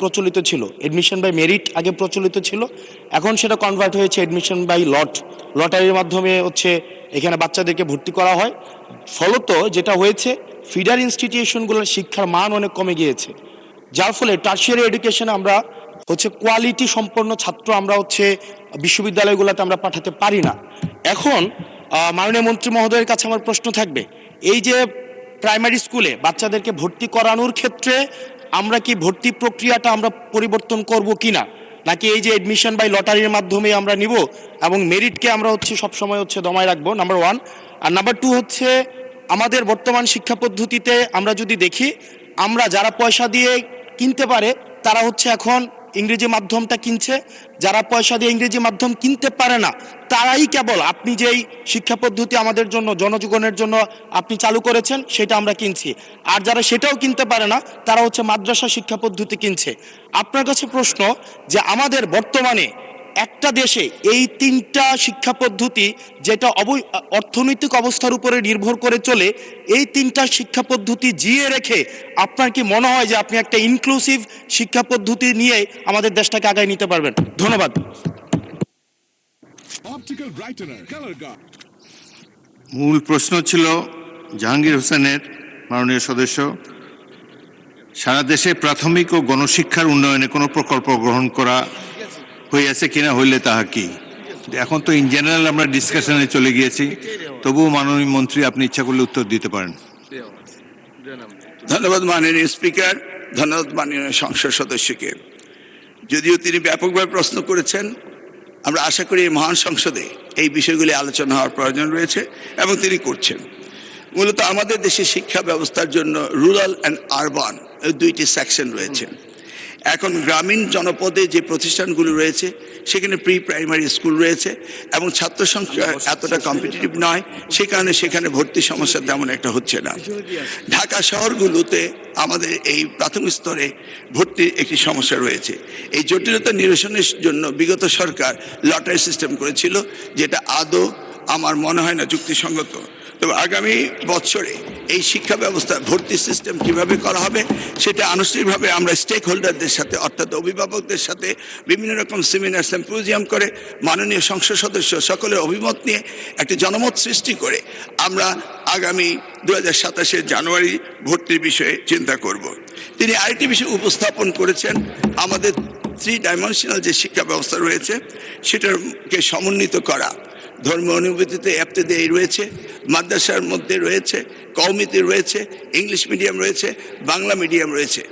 প্রচলিত ছিল, admission by merit আগে প্রচলিত ছিল, এখন সেটা কনভার্ট হয়েছে এডমিশন বাই লটারির মাধ্যমে হচ্ছে এখানে বাচ্চাদেরকে ভর্তি করা হয়। ফলত যেটা হয়েছে, ফিডার ইনস্টিটিউশনগুলোর শিক্ষার মান অনেক কমে গিয়েছে, যার ফলে টার্সিয়ারি এডুকেশনে আমরা হচ্ছে কোয়ালিটি সম্পন্ন ছাত্র আমরা হচ্ছে বিশ্ববিদ্যালয়গুলোতে আমরা পাঠাতে পারি না। এখন মাননীয় মন্ত্রী মহোদয়ের কাছে আমার প্রশ্ন থাকবে, এই যে প্রাইমারি স্কুলে বাচ্চাদেরকে ভর্তি করানোর ক্ষেত্রে আমরা কি ভর্তি প্রক্রিয়াটা আমরা পরিবর্তন করব কিনা, নাকি এই যে এডমিশন বাই লটারির মাধ্যমে আমরা নিব এবং মেরিটকে আমরা হচ্ছে সবসময় হচ্ছে দমায় রাখবো, নাম্বার ওয়ান। আর নাম্বার টু হচ্ছে, আমাদের বর্তমান শিক্ষা পদ্ধতিতে আমরা যদি দেখি, আমরা যারা পয়সা দিয়ে কিনতে পারে তারা হচ্ছে এখন ইংরেজি মাধ্যমটা কিনছে, যারা পয়সা দিয়ে ইংরেজি মাধ্যম কিনতে পারে না তারাই কেবল আপনি যেই শিক্ষা পদ্ধতি আমাদের জন্য জনজীবনের জন্য আপনি চালু করেছেন সেটা আমরা কিনছি, আর যারা সেটাও কিনতে পারে না তারা হচ্ছে মাদ্রাসা শিক্ষা পদ্ধতি কিনছে। আপনার কাছে প্রশ্ন যে আমাদের বর্তমানে একটা দেশে এই তিনটা শিক্ষা পদ্ধতি যেটা অর্থনৈতিক অবস্থার উপরে নির্ভর করে চলে, এই তিনটা শিক্ষা পদ্ধতি জিয়ে রেখে আপনার কি মনে হয় যে আপনি একটা ইনক্লুসিভ শিক্ষা পদ্ধতি নিয়ে আমাদের দেশটাকে আগায় নিতে পারবেন? ধন্যবাদ। মূল প্রশ্ন ছিল জাহাঙ্গীর হোসেনের, মাননীয় সদস্য, সারা দেশে প্রাথমিক ও গণশিক্ষার উন্নয়নে কোনো প্রকল্প গ্রহণ করা হইয়াছে কিনা, হইলে তাহা কি? এখন তো ইন জেনারেল আমরা ডিসকাশনে চলে গিয়েছি, তবুও মাননীয় মন্ত্রী আপনি ইচ্ছা করলে উত্তর দিতে পারেন। ধন্যবাদ মাননীয় স্পিকার, ধন্যবাদ মাননীয় সংসদ সদস্যকে। যদিও তিনি ব্যাপকভাবে প্রশ্ন করেছেন, আমরা আশা করি মহান সংসদে এই বিষয়গুলি আলোচনা হওয়ার প্রয়োজন রয়েছে এবং তিনি করছেন। মূলত আমাদের দেশে শিক্ষা ব্যবস্থার জন্য রুরাল অ্যান্ড আরবান দুইটি সেকশন রয়েছে। এখন গ্রামীণ জনপদে যে প্রতিষ্ঠানগুলো রয়েছে সেখানে প্রি প্রাইমারি স্কুল রয়েছে এবং ছাত্র সংখ্যা এতটা কম্পিটিটিভ নয়, সে কারণে সেখানে ভর্তি সমস্যা তেমন একটা হচ্ছে না। ঢাকা শহরগুলোতে আমাদের এই প্রাথমিক স্তরে ভর্তির একটি সমস্যা রয়েছে। এই জটিলতা নিরসনের জন্য বিগত সরকার লটারি সিস্টেম করেছিল, যেটা আদৌ আমার মনে হয় না যুক্তিসঙ্গত। তবে আগামী বছরে এই শিক্ষা ব্যবস্থা ভর্তি সিস্টেম কিভাবে করা হবে সেটা আনুষ্ঠানিকভাবে আমরা স্টেক হোল্ডারদের সাথে, অর্থাৎ অভিভাবকদের সাথে বিভিন্ন রকম সেমিনার সিম্পোজিয়াম করে মাননীয় সংসদ সদস্য সকলের অভিমত নিয়ে একটি জনমত সৃষ্টি করে আমরা আগামী 2027 জানুয়ারি ভর্তির বিষয়ে চিন্তা করব। তিনি আরেকটি বিষয় উপস্থাপন করেছেন, আমাদের 3 ডাইমেনশনাল যে শিক্ষা ব্যবস্থা রয়েছে সেটাকে সমন্বিত করা। ধর্মীয় অনুভূতিতে এফতেদায়ী রয়েছে, মাদ্রাসার মধ্যে রয়েছে, কওমিতে রয়েছে, ইংলিশ মিডিয়াম রয়েছে, বাংলা মিডিয়াম রয়েছে,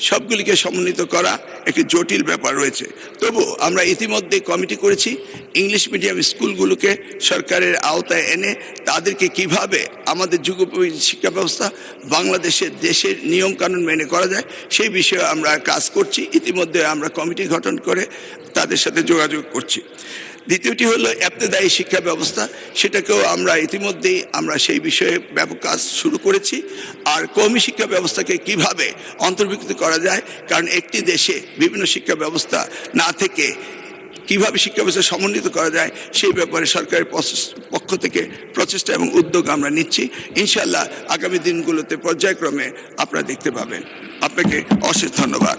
সবগুলিকে সমন্বিত করা একটি জটিল ব্যাপার রয়েছে। তবু আমরা ইতিমধ্যে কমিটি করেছি ইংলিশ মিডিয়াম স্কুলগুলোকে সরকারের আওতায় এনে তাদেরকে কিভাবে আমাদের যুগোপযোগী শিক্ষা ব্যবস্থা বাংলাদেশের দেশের নিয়মকানুন মেনে করা যায় সেই বিষয়ে আমরা কাজ করছি। ইতিমধ্যে আমরা কমিটি গঠন করে তাদের সাথে যোগাযোগ করছি। দ্বিতীয়টি হলো ইবতেদায়ী শিক্ষা ব্যবস্থা, সেটাকেও আমরা ইতিমধ্যেই আমরা সেই বিষয়ে ব্যাপক কাজ শুরু করেছি। আর কওমি শিক্ষা ব্যবস্থাকে কিভাবে অন্তর্ভুক্ত করা যায়, কারণ একটি দেশে বিভিন্ন শিক্ষা ব্যবস্থা না থেকে কিভাবে শিক্ষা ব্যবস্থা সমন্বিত করা যায় সেই ব্যাপারে সরকারের পক্ষ থেকে প্রচেষ্টা এবং উদ্যোগ আমরা নিচ্ছি। ইনশাআল্লাহ আগামী দিনগুলোতে পর্যায়ক্রমে আপনারা দেখতে পাবেন। আপনাকে অশেষ ধন্যবাদ।